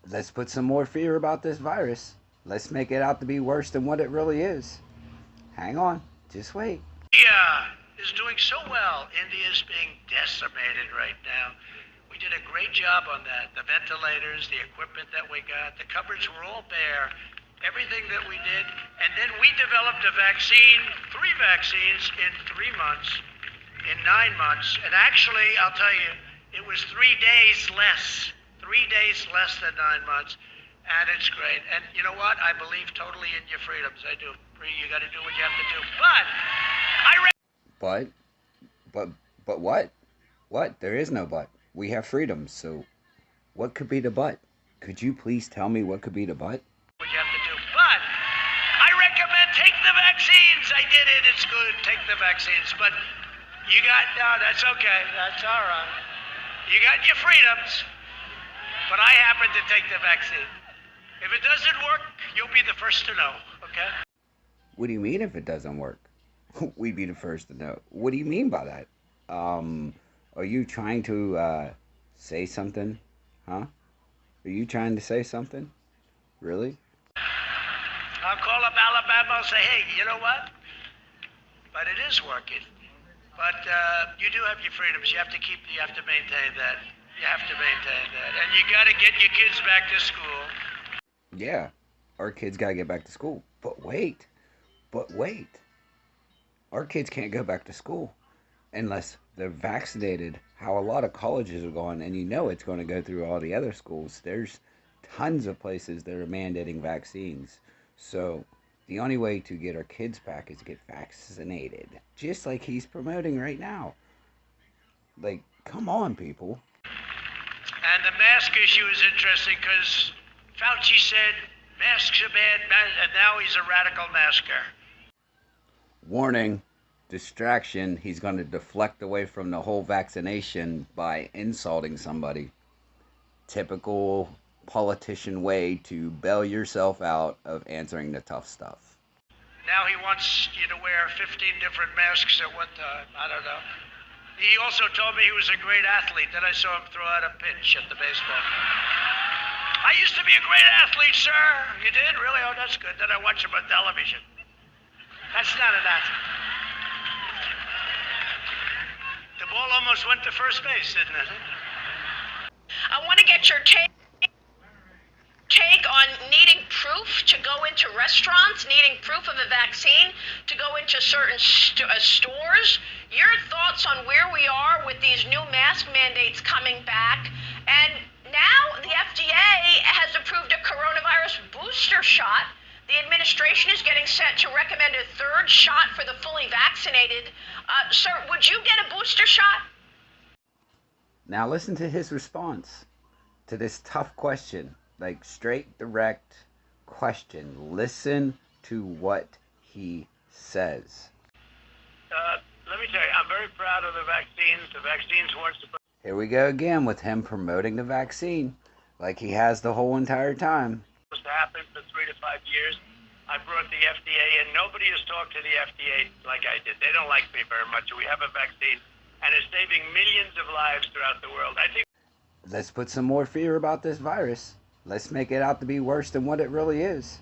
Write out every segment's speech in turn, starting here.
Let's put some more fear about this virus. Let's make it out to be worse than what it really is. Hang on. Just wait. India is doing so well. India is being decimated right now. We did a great job on that. The ventilators, the equipment that we got, the cupboards were all bare. Everything that we did. And then we developed a vaccine, 3 vaccines in 3 months, in 9 months. And actually, I'll tell you, it was 3 days less. 3 days less than 9 months. And it's great. And you know what? I believe totally in your freedoms. I do. You got to do what you have to do. But I But, but, but what? What? There is no but. We have freedom, so what could be the but? Could you please tell me what could be the but? what you have to do. But I recommend take the vaccines. I did it. It's good. Take the vaccines. But you got, no, that's okay. That's all right. You got your freedoms. But I happen to take the vaccine. If it doesn't work, you'll be the first to know, okay? What do you mean if it doesn't work? We'd be the first to know. What do you mean by that? Are you trying to say something? Huh? Are you trying to say something? Really? I'll call up Alabama and say, hey, you know what? But it is working. But you do have your freedoms. You have to maintain that. You have to maintain that. And you got to get your kids back to school. Yeah, our kids gotta get back to school. But wait. Our kids can't go back to school unless they're vaccinated. How a lot of colleges are going, and you know it's going to go through all the other schools. There's tons of places that are mandating vaccines. So the only way to get our kids back is to get vaccinated, just like he's promoting right now. Like, come on, people. And the mask issue is interesting because Fauci said masks are bad, and now he's a radical masker. Warning, distraction. He's going to deflect away from the whole vaccination by insulting somebody. Typical politician way to bail yourself out of answering the tough stuff. Now he wants you to wear 15 different masks at one time. I don't know. He also told me he was a great athlete. Then I saw him throw out a pitch at the baseball. I used to be a great athlete, sir. You did? Really? Oh, that's good. Then I watched him on television. That's not an athlete. The ball almost went to first base, didn't it? I want to get your take on needing proof to go into restaurants, needing proof of a vaccine to go into certain stores. Your thoughts on where we are with these new mask mandates coming back. And now the FDA has approved a coronavirus booster shot. The administration is getting set to recommend a third shot for the fully vaccinated. Sir, would you get a booster shot? Now listen to his response to this tough question. Like, straight, direct question. Listen to what he says. Let me tell you, I'm very proud of the vaccines. The vaccines weren't supposed Here we go again with him promoting the vaccine like he has the whole entire time. to happen for 3 to 5 years. I brought the FDA in. Nobody has talked to the FDA like I did. They don't like me very much. We have a vaccine, and it's saving millions of lives throughout the world. I think Let's put some more fear about this virus. Let's make it out to be worse than what it really is.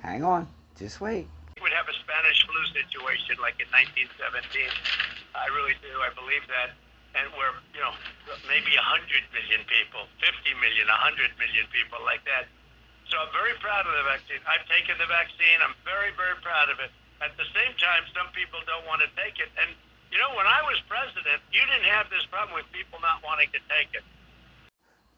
Hang on. Just wait. we'd have a Spanish flu situation like in 1917. I really do. I believe that. And we're, maybe 100 million people, 50 million, 100 million people like that. So I'm very proud of the vaccine. I've taken the vaccine. I'm very, very proud of it. At the same time, some people don't want to take it. And, when I was president, you didn't have this problem with people not wanting to take it.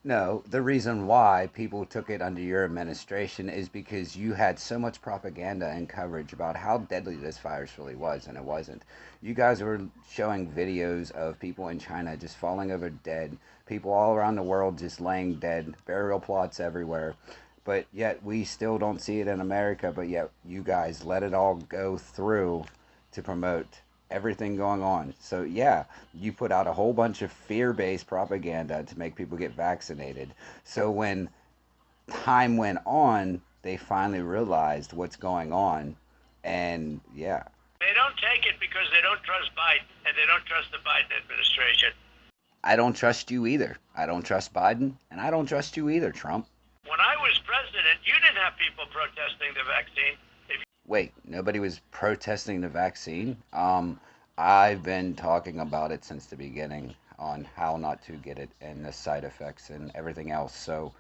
No, the reason why people took it under your administration is because you had so much propaganda and coverage about how deadly this virus really was, and it wasn't. You guys were showing videos of people in China just falling over dead, people all around the world just laying dead, burial plots everywhere. But yet we still don't see it in America, but yet you guys let it all go through to promote everything going on. So yeah, you put out a whole bunch of fear-based propaganda to make people get vaccinated. So when time went on, they finally realized what's going on. And yeah, They don't take it because they don't trust Biden, and they don't trust the Biden administration. I don't trust you either. I don't trust Biden, and I don't trust you either, Trump. people protesting the vaccine. Wait, nobody was protesting the vaccine? I've been talking about it since the beginning on how not to get it and the side effects and everything else. So,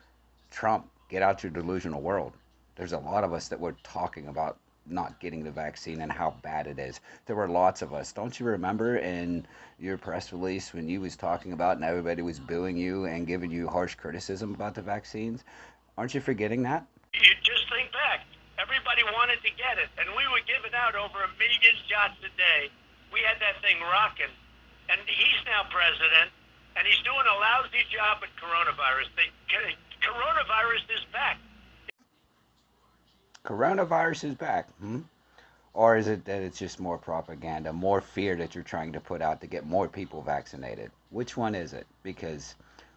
Trump, get out your delusional world. There's a lot of us that were talking about not getting the vaccine and how bad it is. There were lots of us. Don't you remember in your press release when you was talking about and everybody was booing you and giving you harsh criticism about the vaccines? Aren't you forgetting that? You just think back. Everybody wanted to get it, and we were giving out over 1 million shots a day. We had that thing rocking, and he's now president, and he's doing a lousy job with coronavirus. Coronavirus is back. Coronavirus is back. Or is it that it's just more propaganda, more fear that you're trying to put out to get more people vaccinated? Which one is it? Because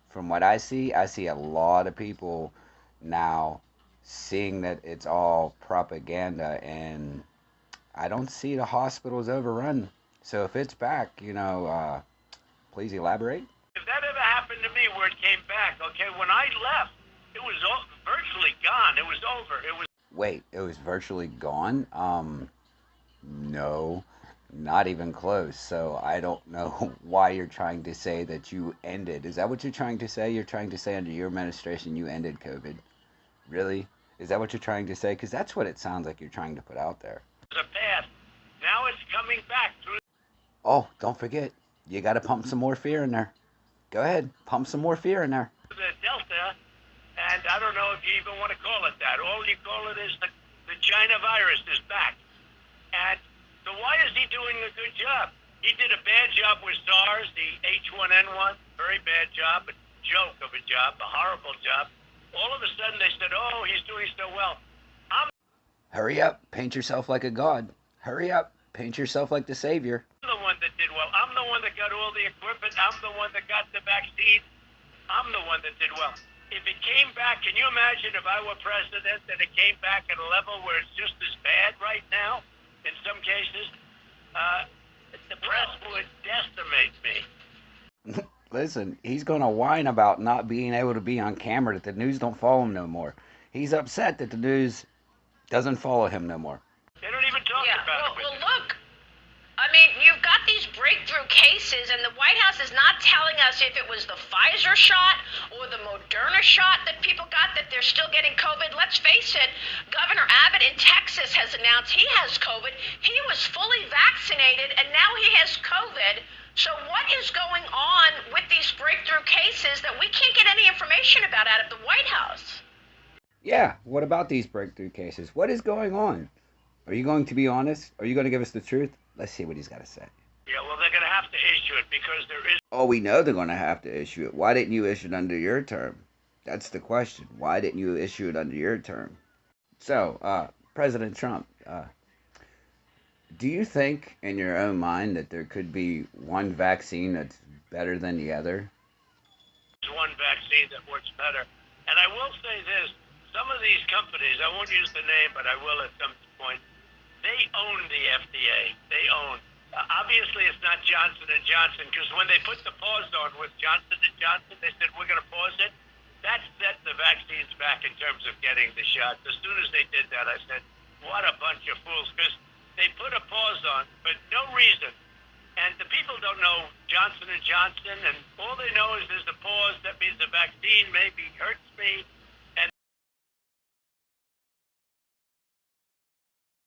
from what I see a lot of people now seeing that it's all propaganda, and I don't see the hospitals overrun. So if it's back, please elaborate. If that ever happened to me where it came back, okay, when I left, it was virtually gone. It was over. Wait, it was virtually gone? No, not even close. So I don't know why you're trying to say that you ended. Is that what you're trying to say? You're trying to say under your administration you ended COVID? Really? Is that what you're trying to say? Because that's what it sounds like you're trying to put out there. It's a path. Now it's coming back through. Oh, don't forget. You got to pump some more fear in there. Go ahead. Pump some more fear in there. The Delta, and I don't know if you even want to call it that. All you call it is the China virus is back. And so why is he doing a good job? He did a bad job with SARS, the H1N1. Very bad job, a joke of a job, a horrible job. All of a sudden they said, oh, he's doing so well. Hurry up. Paint yourself like a god. Hurry up. Paint yourself like the savior. I'm the one that did well. I'm the one that got all the equipment. I'm the one that got the vaccine. I'm the one that did well. If it came back, can you imagine if I were president and it came back at a level where it's just as bad right now, in some cases? The press would decimate me. Listen, he's going to whine about not being able to be on camera, that the news don't follow him no more. He's upset that the news doesn't follow him no more. They don't even talk about it. Well, look, I mean, you've got these breakthrough cases, and the White House is not telling us if it was the Pfizer shot or the Moderna shot that people got, that they're still getting COVID. Let's face it, Governor Abbott in Texas has announced he has COVID. He was fully vaccinated, and now he has COVID. So what is going on with these breakthrough cases that we can't get any information about out of the White House? Yeah, what about these breakthrough cases? What is going on? Are you going to be honest? Are you going to give us the truth? Let's see what he's got to say. Yeah, well, they're going to have to issue it because there is... Oh, we know they're going to have to issue it. Why didn't you issue it under your term? That's the question. Why didn't you issue it under your term? So, President Trump, do you think in your own mind that there could be one vaccine that's better than the other? There's one vaccine that works better. And I will say this. Some of these companies, I won't use the name, but I will at some point, they own the FDA. They own. Obviously, it's not Johnson & Johnson, because when they put the pause on with Johnson & Johnson, they said, we're going to pause it. That set the vaccines back in terms of getting the shots. As soon as they did that, I said, what a bunch of fools, because they put a pause on for no reason. And the people don't know Johnson & Johnson, and all they know is there's a pause. That means the vaccine maybe hurts me.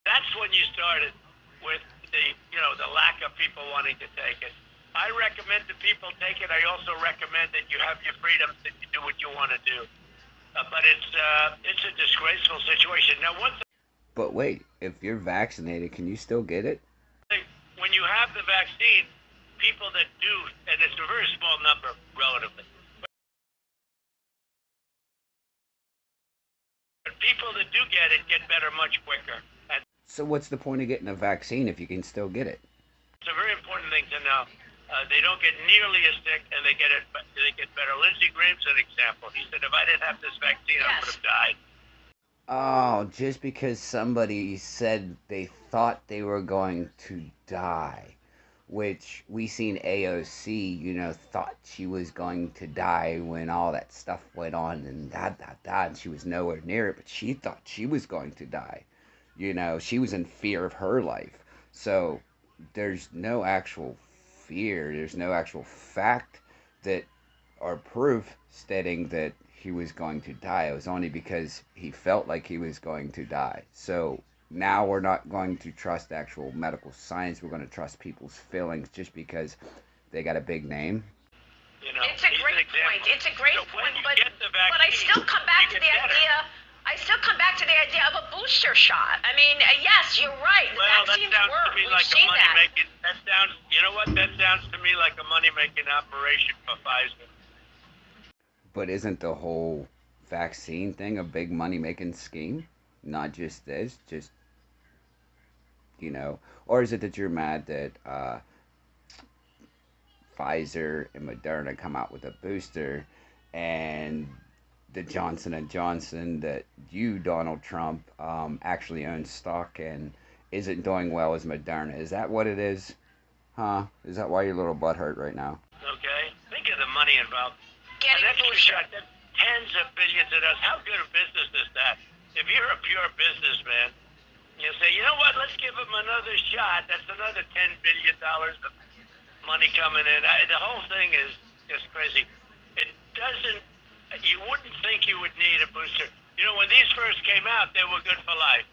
That's when you started with the lack of people wanting to take it. I recommend that people take it. I also recommend that you have your freedoms, that you do what you want to do. But it's a disgraceful situation. Now, one thing. But wait, if you're vaccinated, can you still get it? When you have the vaccine, people that do, and it's a very small number relatively, but people that do get it get better much quicker. And so what's the point of getting a vaccine if you can still get it? it's a very important thing to know. They don't get nearly as sick, and they get better. Lindsey Graham's an example. He said, if I didn't have this vaccine, I would have died. Oh, just because somebody said they thought they were going to die. which we seen AOC, thought she was going to die when all that stuff went on and and she was nowhere near it, but she thought she was going to die. She was in fear of her life. So there's no actual fear, there's no actual fact that or proof stating that he was going to die. It was only because he felt like he was going to die. So now we're not going to trust actual medical science. We're going to trust people's feelings just because they got a big name. It's a great point. It's a great point, but I still come back to the idea. I still come back to the idea of a booster shot. I mean, yes, you're right. The vaccines work. We've seen that. That sounds to me like a money-making operation for Pfizer. But isn't the whole vaccine thing a big money-making scheme? Not just this, just, or is it that you're mad that Pfizer and Moderna come out with a booster and the Johnson & Johnson that you, Donald Trump, actually owns stock in isn't doing well as Moderna? Is that what it is? Huh? Is that why you're a little butthurt right now? Okay. Think of the money involved. Getting An extra booster. shot, that's tens of billions of dollars. How good a business is that? If you're a pure businessman, you say, you know what, let's give them another shot. That's another $10 billion of money coming in. The whole thing is just crazy. It doesn't, you wouldn't think you would need a booster. When these first came out, they were good for life.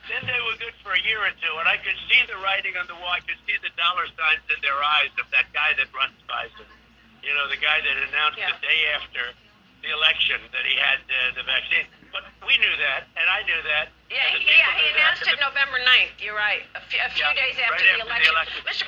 Then they were good for a year or two, and I could see the writing on the wall. I could see the dollar signs in their eyes of that guy that runs Pfizer. The guy that announced the day after the election that he had the vaccine. But we knew that, and I knew that. He announced it November 9th. You're right. A few days after the election. Mr.